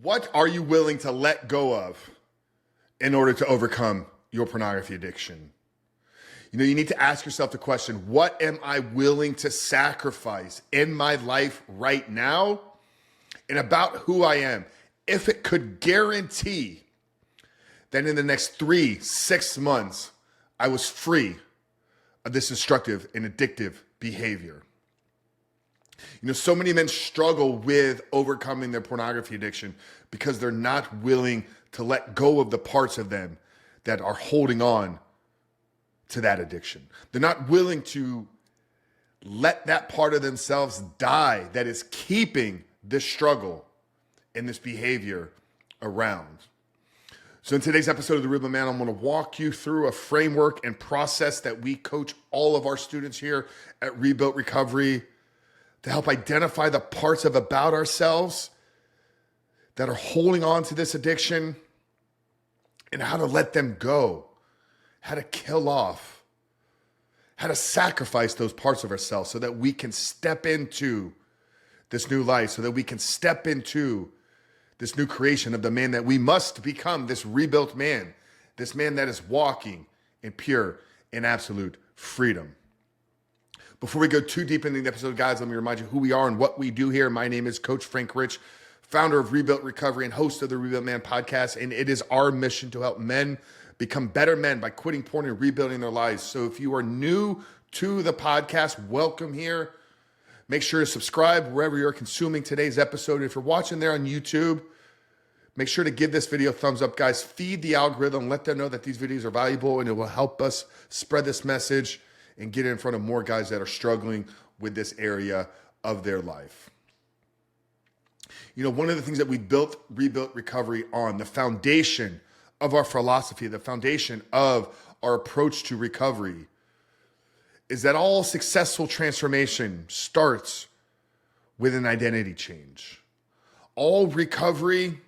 What are you willing to let go of in order to overcome your pornography addiction? You need to ask yourself the question, what am I willing to sacrifice in my life right now and about who I am? If it could guarantee that in the next 3-6 months, I was free of this destructive and addictive behavior. So many men struggle with overcoming their pornography addiction because they're not willing to let go of the parts of them that are holding on to that addiction. They're not willing to let that part of themselves die that is keeping this struggle and this behavior around. So in today's episode of The Real Man, I'm going to walk you through a framework and process that we coach all of our students here at Rebuilt Recovery to help identify the parts of about ourselves that are holding on to this addiction and how to let them go, how to kill off, how to sacrifice those parts of ourselves so that we can step into this new life, so that we can step into this new creation of the man that we must become, this rebuilt man, this man that is walking in pure and absolute freedom. Before we go too deep into the episode, guys, let me remind you who we are and what we do here. My name is Coach Frank Rich, founder of Rebuilt Recovery and host of the Rebuilt Man podcast, and it is our mission to help men become better men by quitting porn and rebuilding their lives. So if you are new to the podcast, welcome here. Make sure to subscribe wherever you're consuming today's episode. If you're watching there on YouTube, make sure to give this video a thumbs up, guys. Feed the algorithm. Let them know that these videos are valuable, and it will help us spread this message and get it in front of more guys that are struggling with this area of their life. One of the things that we rebuilt recovery on, the foundation of our philosophy, the foundation of our approach to recovery, is that all successful transformation starts with an identity change. All recovery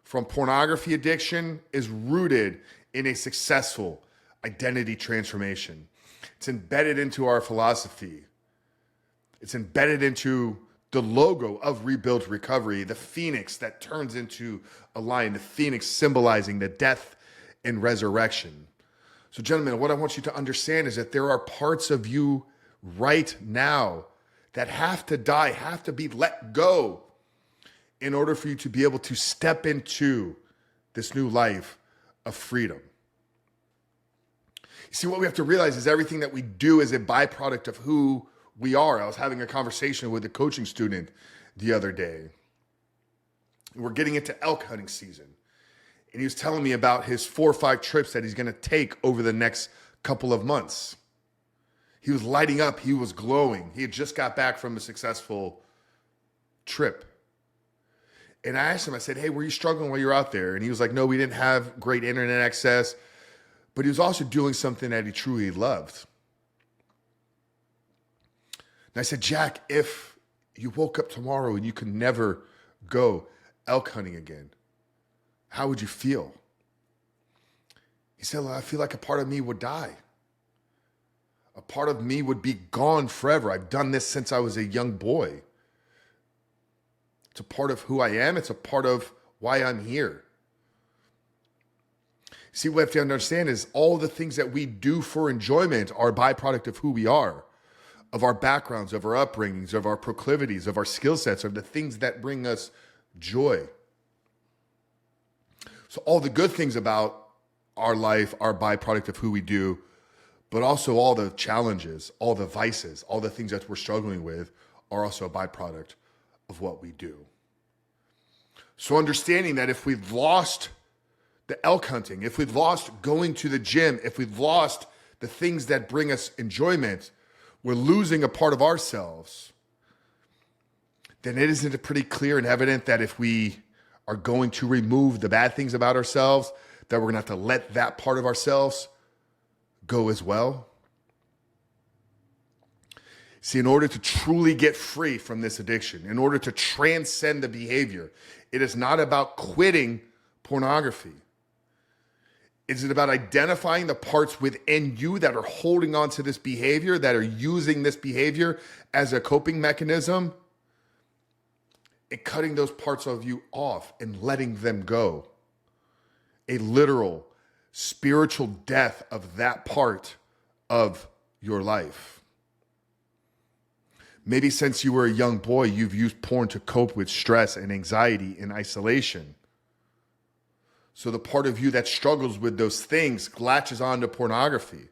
from pornography addiction is rooted in a successful identity transformation. It's embedded into our philosophy. It's embedded into the logo of Rebuilt Recovery, the phoenix that turns into a lion, the phoenix symbolizing the death and resurrection. So gentlemen, what I want you to understand is that there are parts of you right now that have to die, have to be let go in order for you to be able to step into this new life of freedom. You see, what we have to realize is everything that we do is a byproduct of who we are. I was having a conversation with a coaching student the other day. We're getting into elk hunting season. And he was telling me about his 4 or 5 trips that he's going to take over the next couple of months. He was lighting up. He was glowing. He had just got back from a successful trip. And I asked him, I said, hey, were you struggling while you were out there? And he was like, no, we didn't have great internet access. But he was also doing something that he truly loved. And I said, Jack, if you woke up tomorrow and you could never go elk hunting again, how would you feel? He said, well, I feel like a part of me would die. A part of me would be gone forever. I've done this since I was a young boy. It's a part of who I am. It's a part of why I'm here. See, what we have to understand is all the things that we do for enjoyment are a byproduct of who we are, of our backgrounds, of our upbringings, of our proclivities, of our skill sets, of the things that bring us joy. So all the good things about our life are a byproduct of who we do, but also all the challenges, all the vices, all the things that we're struggling with are also a byproduct of what we do. So understanding that if we've lost the elk hunting, if we've lost going to the gym, if we've lost the things that bring us enjoyment, we're losing a part of ourselves, then isn't it pretty clear and evident that if we are going to remove the bad things about ourselves, that we're going to have to let that part of ourselves go as well? See, in order to truly get free from this addiction, in order to transcend the behavior, it is not about quitting pornography. Is it about identifying the parts within you that are holding on to this behavior, that are using this behavior as a coping mechanism and cutting those parts of you off and letting them go. A literal spiritual death of that part of your life. Maybe since you were a young boy, you've used porn to cope with stress and anxiety and isolation. So the part of you that struggles with those things latches onto pornography.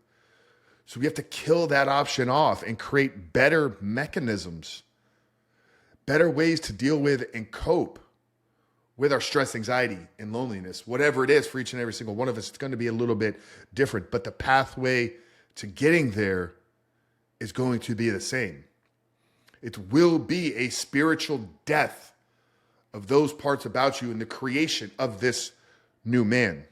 So we have to kill that option off and create better mechanisms, better ways to deal with and cope with our stress, anxiety, and loneliness. Whatever it is for each and every single one of us, it's going to be a little bit different, but the pathway to getting there is going to be the same. It will be a spiritual death of those parts about you in the creation of this new man.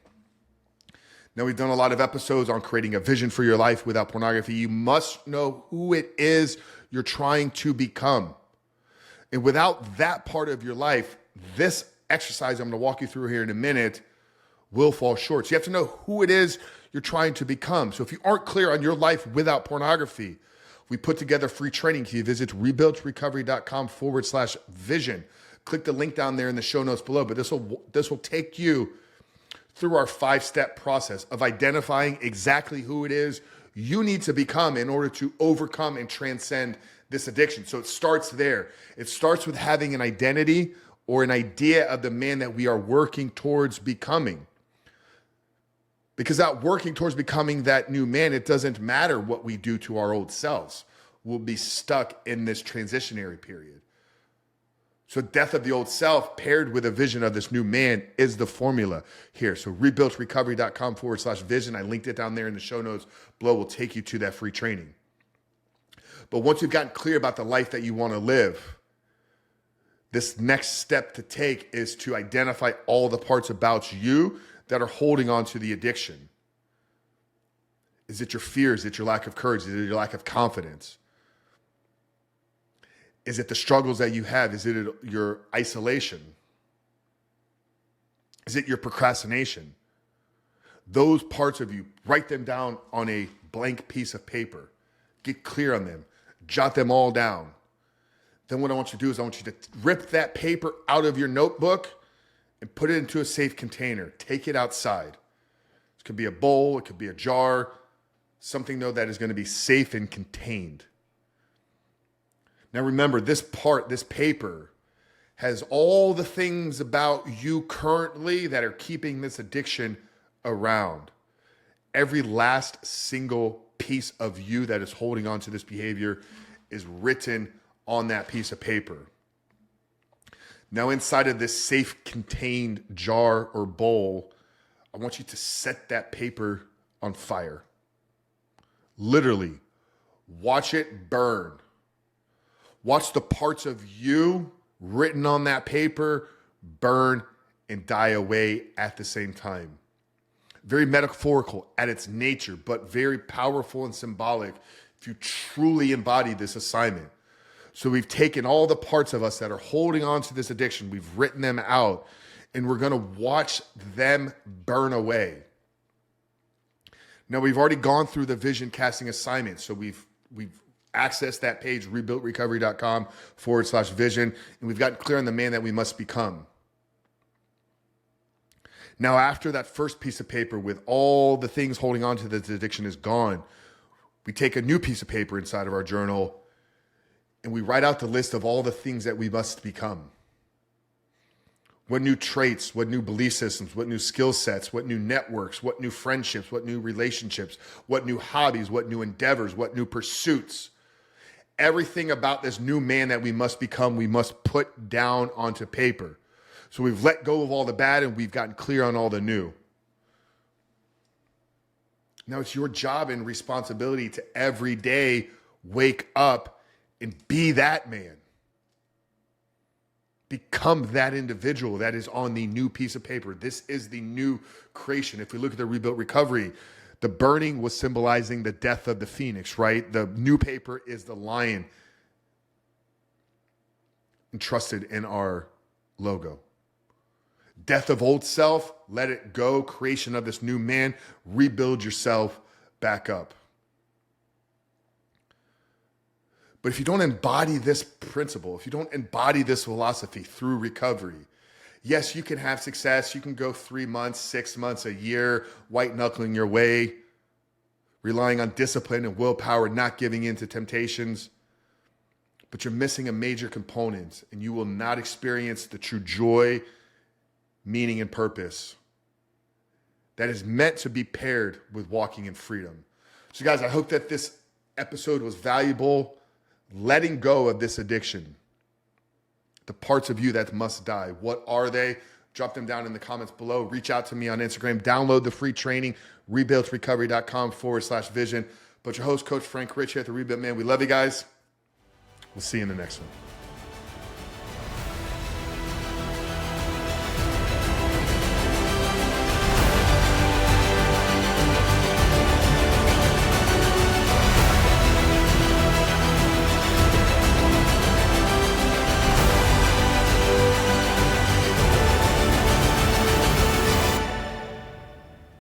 Now, we've done a lot of episodes on creating a vision for your life without pornography. You must know who it is you're trying to become. And without that part of your life, this exercise I'm going to walk you through here in a minute will fall short. So you have to know who it is you're trying to become. So if you aren't clear on your life without pornography, we put together free training. Can you visit rebuiltrecovery.com/vision? Click the link down there in the show notes below. But this will take you through our 5-step process of identifying exactly who it is you need to become in order to overcome and transcend this addiction. So it starts there. It starts with having an identity or an idea of the man that we are working towards becoming. Because out working towards becoming that new man, it doesn't matter what we do to our old selves. We'll be stuck in this transitionary period. So death of the old self paired with a vision of this new man is the formula here. So rebuiltrecovery.com/vision. I linked it down there in the show notes below. Will take you to that free training. But once you've gotten clear about the life that you want to live, this next step to take is to identify all the parts about you that are holding on to the addiction. Is it your fears? Is it your lack of courage? Is it your lack of confidence? Is it the struggles that you have? Is it your isolation? Is it your procrastination? Those parts of you, write them down on a blank piece of paper. Get clear on them. Jot them all down. Then what I want you to do is I want you to rip that paper out of your notebook and put it into a safe container. Take it outside. It could be a bowl, it could be a jar, something though that is going to be safe and contained. Now remember, this paper has all the things about you currently that are keeping this addiction around. Every last single piece of you that is holding on to this behavior is written on that piece of paper. Now inside of this safe contained jar or bowl, I want you to set that paper on fire. Literally, watch it burn. Watch the parts of you written on that paper burn and die away at the same time. Very metaphorical at its nature, but very powerful and symbolic if you truly embody this assignment. So we've taken all the parts of us that are holding on to this addiction, we've written them out, and we're going to watch them burn away. Now we've already gone through the vision casting assignment. So we've accessed that page, rebuiltrecovery.com/vision, and we've gotten clear on the man that we must become. Now, after that first piece of paper with all the things holding on to this addiction is gone, we take a new piece of paper inside of our journal and we write out the list of all the things that we must become. What new traits, what new belief systems, what new skill sets, what new networks, what new friendships, what new relationships, what new hobbies, what new endeavors, what new pursuits. Everything about this new man that we must become, we must put down onto paper. So we've let go of all the bad and we've gotten clear on all the new. Now it's your job and responsibility to every day wake up and be that man. Become that individual that is on the new piece of paper. This is the new creation. If we look at the Rebuilt Recovery, the burning was symbolizing the death of the phoenix, right? The new paper is the lion entrusted in our logo. Death of old self, let it go. Creation of this new man, rebuild yourself back up. But if you don't embody this principle, if you don't embody this philosophy through recovery, yes, you can have success. You can go 3 months, 6 months, a year, white knuckling your way, relying on discipline and willpower, not giving in to temptations. But you're missing a major component, and you will not experience the true joy, meaning, and purpose that is meant to be paired with walking in freedom. So guys, I hope that this episode was valuable. Letting go of this addiction, the parts of you that must die. What are they? Drop them down in the comments below. Reach out to me on Instagram. Download the free training, rebuiltrecovery.com/vision. But your host, Coach Frank Rich here at The Rebuilt Man. We love you guys. We'll see you in the next one.